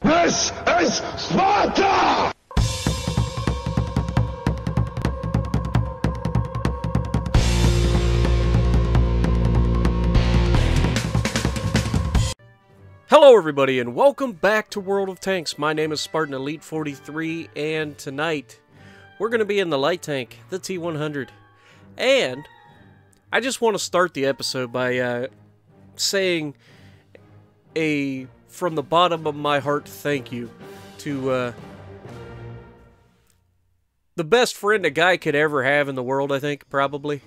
This is Sparta! Hello everybody and welcome back to World of Tanks. My name is Spartan Elite 43 and tonight we're going to be in the light tank, the T100. And I just want to start the episode by saying from the bottom of my heart thank you to the best friend a guy could ever have in the world, I think, probably.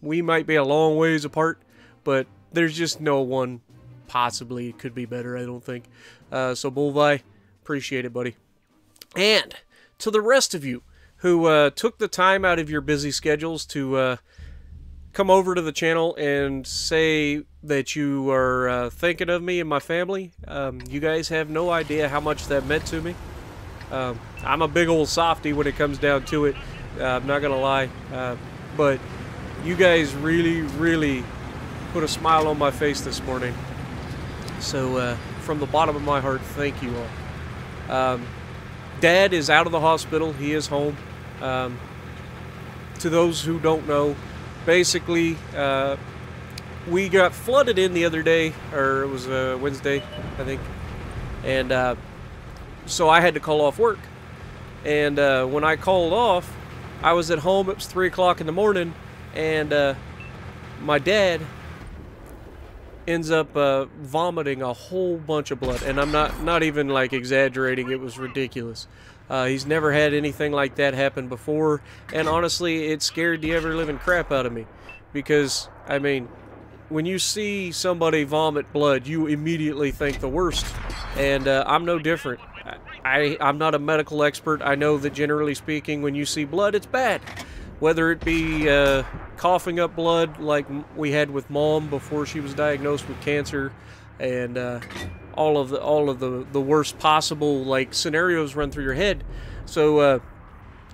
We might be a long ways apart, but there's just no one possibly could be better, I don't think. So Bulvi, appreciate it, buddy. And to the rest of you who took the time out of your busy schedules to come over to the channel and say that you are thinking of me and my family, you guys have no idea how much that meant to me. I'm a big old softy when it comes down to it, I'm not gonna lie, but you guys really put a smile on my face this morning. So, from the bottom of my heart, thank you all. Dad is out of the hospital. He is home. To those who don't know, basically, we got flooded in the other day, or it was Wednesday, I think. And so I had to call off work. And when I called off, I was at home. It was 3 o'clock in the morning, and my dad ends up vomiting a whole bunch of blood, and I'm not even like exaggerating. It was ridiculous. He's never had anything like that happen before, and honestly, it scared the ever-living crap out of me, because I mean, when you see somebody vomit blood, you immediately think the worst, and I'm no different. I'm not a medical expert. I know that generally speaking, when you see blood, it's bad. Whether it be coughing up blood like we had with Mom before she was diagnosed with cancer, and all of the worst possible like scenarios run through your head. So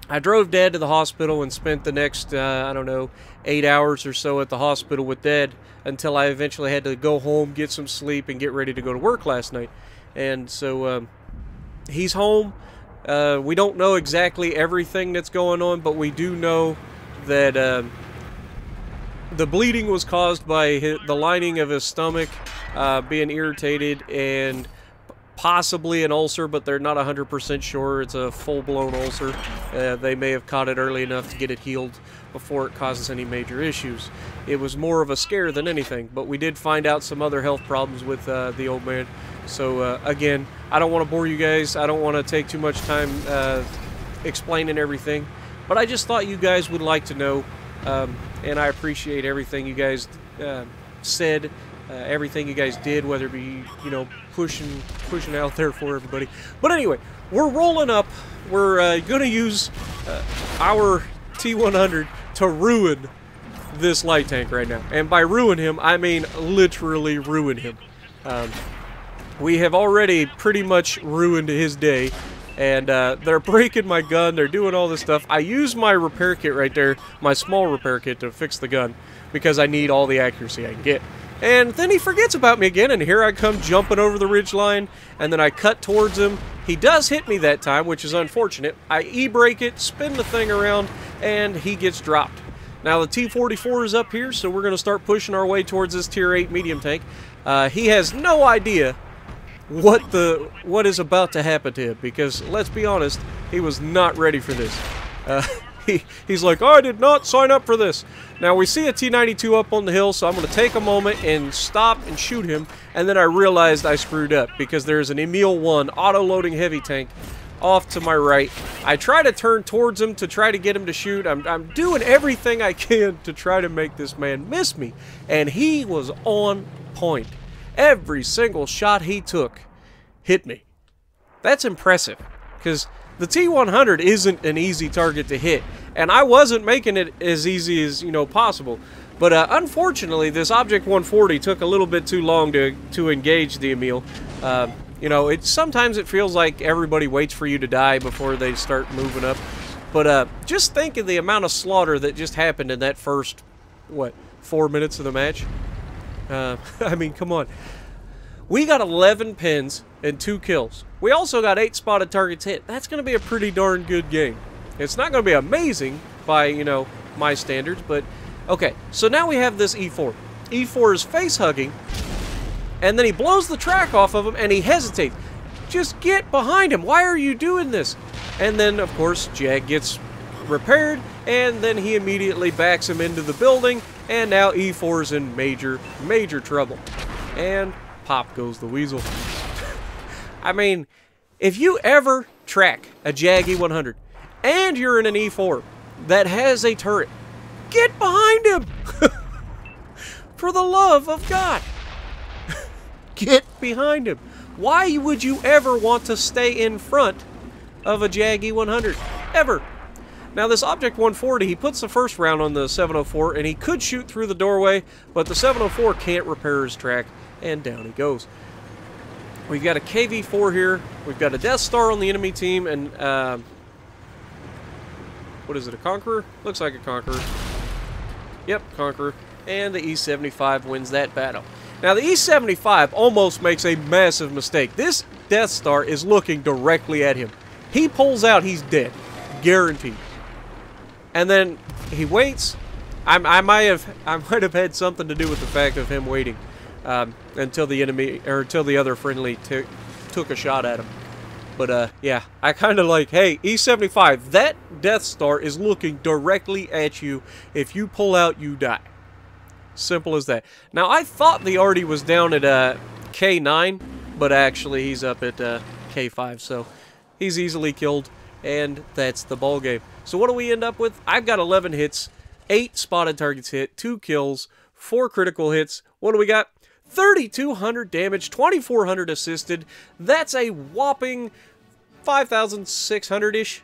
I drove Dad to the hospital and spent the next I don't know, 8 hours or so at the hospital with Dad until I eventually had to go home, get some sleep, and get ready to go to work last night. And so he's home. We don't know exactly everything that's going on, but we do know that the bleeding was caused by the lining of his stomach being irritated and possibly an ulcer, but they're not 100% sure it's a full-blown ulcer. They may have caught it early enough to get it healed before it causes any major issues. It was more of a scare than anything, but we did find out some other health problems with the old man. So again, I don't want to bore you guys. I don't want to take too much time explaining everything, but I just thought you guys would like to know, and I appreciate everything you guys said, everything you guys did, whether it be, you know, pushing out there for everybody. But anyway, we're rolling up. We're going to use our T100 to ruin this light tank right now. And by ruin him, I mean literally ruin him. We have already pretty much ruined his day, and they're breaking my gun, they're doing all this stuff. I use my repair kit right there, my small repair kit, to fix the gun, because I need all the accuracy I can get. And then he forgets about me again, and here I come jumping over the ridge line, and then I cut towards him. He does hit me that time, which is unfortunate. I e-brake it, spin the thing around, and he gets dropped. Now the T-44 is up here, so we're going to start pushing our way towards this Tier 8 medium tank. He has no idea what is about to happen to him, because let's be honest, he was not ready for this. He's like, I did not sign up for this. Now we see a T-92 up on the hill, so I'm going to take a moment and stop and shoot him, and then I realized I screwed up because there's an Emil 1 auto-loading heavy tank off to my right. I try to turn towards him to try to get him to shoot. I'm doing everything I can to try to make this man miss me, and he was on point. Every single shot he took hit me. That's impressive, because the T100 isn't an easy target to hit, and I wasn't making it as easy as, you know, possible. But unfortunately, this Object 140 took a little bit too long to engage the Emil. You know, sometimes it feels like everybody waits for you to die before they start moving up. But just think of the amount of slaughter that just happened in that first, what, 4 minutes of the match? I mean, come on. We got 11 pins and 2 kills. We also got 8 spotted targets hit. That's going to be a pretty darn good game. It's not going to be amazing by, you know, my standards, but okay. So now we have this E4. E4 is face hugging, and then he blows the track off of him, and he hesitates. Just get behind him. Why are you doing this? And then, of course, Jag gets repaired, and then he immediately backs him into the building, and now E4's in major, major trouble. And pop goes the weasel. I mean, if you ever track a Jag E100, and you're in an E4 that has a turret, get behind him! For the love of God! Get behind him. Why would you ever want to stay in front of a Jag E100? Ever. Now this Object 140, he puts the first round on the 704, and he could shoot through the doorway, but the 704 can't repair his track, and down he goes. We've got a KV-4 here. We've got a Death Star on the enemy team, and what is it, a Conqueror? Looks like a Conqueror. Yep, Conqueror. And the E-75 wins that battle. Now, the E-75 almost makes a massive mistake. This Death Star is looking directly at him. He pulls out, he's dead. Guaranteed. And then he waits. I might have had something to do with the fact of him waiting until the enemy, or until the other friendly took a shot at him. But, yeah, I kind of like, hey, E-75, that Death Star is looking directly at you. If you pull out, you die. Simple as that. Now, I thought the Artie was down at K9, but actually he's up at K5, so he's easily killed, and that's the ball game. So what do we end up with? I've got 11 hits, 8 spotted targets hit, 2 kills, 4 critical hits. What do we got? 3,200 damage, 2,400 assisted. That's a whopping 5,600-ish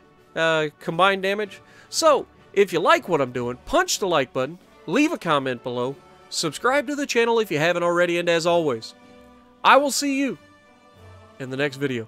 combined damage. So, if you like what I'm doing, punch the like button, leave a comment below, subscribe to the channel if you haven't already, and as always, I will see you in the next video.